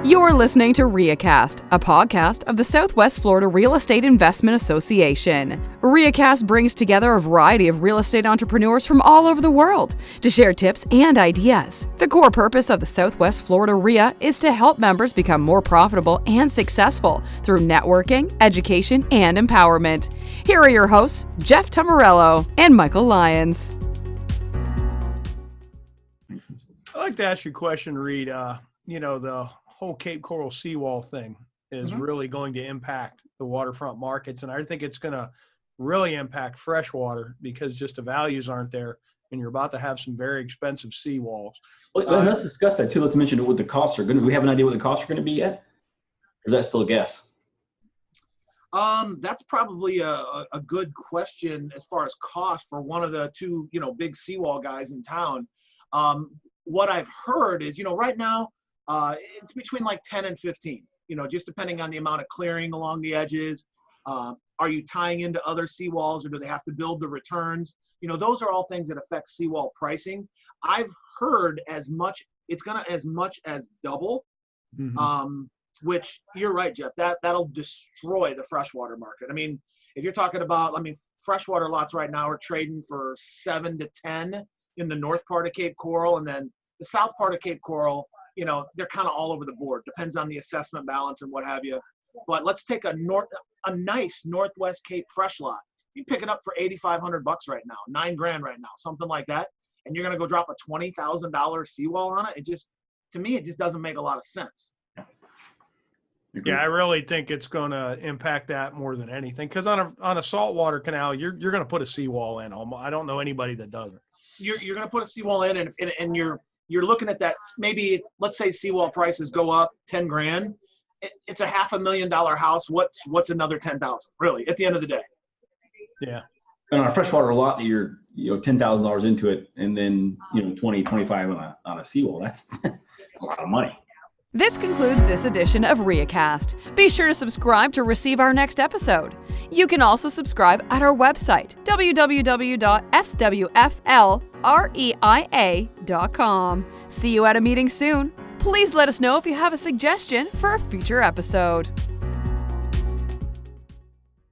You're listening to RIAcast, a podcast of the Southwest Florida Real Estate Investment Association. RIAcast brings together a variety of real estate entrepreneurs from all over the world to share tips and ideas. The core purpose of the Southwest Florida RIA is to help members become more profitable and successful through networking, education, and empowerment. Here are your hosts, Jeff Tamarello and Michael Lyons. I'd like to ask you a question, Reed. The whole Cape Coral Seawall thing is really going to impact the waterfront markets. And I think it's going to really impact freshwater because just the values aren't there. And you're about to have some very expensive seawalls. Well, let's discuss that too. Let's mention what the costs are going to be. We have an idea what the costs are going to be yet? Or is that still a guess? That's probably a good question as far as cost for one of the two, big seawall guys in town. What I've heard is, right now, it's between like 10 and 15, just depending on the amount of clearing along the edges. Are you tying into other seawalls or do they have to build the returns? Those are all things that affect seawall pricing. I've heard it's going to as much as double, which you're right, Jeff, that'll destroy the freshwater market. I mean, if you're talking about, freshwater lots right now are trading for 7 to 10 in the north part of Cape Coral, and then the south part of Cape Coral, they're kind of all over the board. Depends on the assessment balance and what have you. But let's take a nice Northwest Cape fresh lot. You pick it up for $8,500 right now, $9,000 right now, something like that. And you're going to go drop a $20,000 seawall on it. To me, it just doesn't make a lot of sense. Yeah, I really think it's going to impact that more than anything. Because on a saltwater canal, you're going to put a seawall in. I don't know anybody that doesn't. You're going to put a seawall in, and you're looking at that. Maybe let's say seawall prices go up $10,000. It's a $500,000 house. What's another $10,000? Really, at the end of the day. Yeah. And on a freshwater lot, you're $10,000 into it, and then 20, 25 on a seawall. That's a lot of money. This concludes this edition of RIAcast. Be sure to subscribe to receive our next episode. You can also subscribe at our website, www.swflreia.com. See you at a meeting soon. Please let us know if you have a suggestion for a future episode.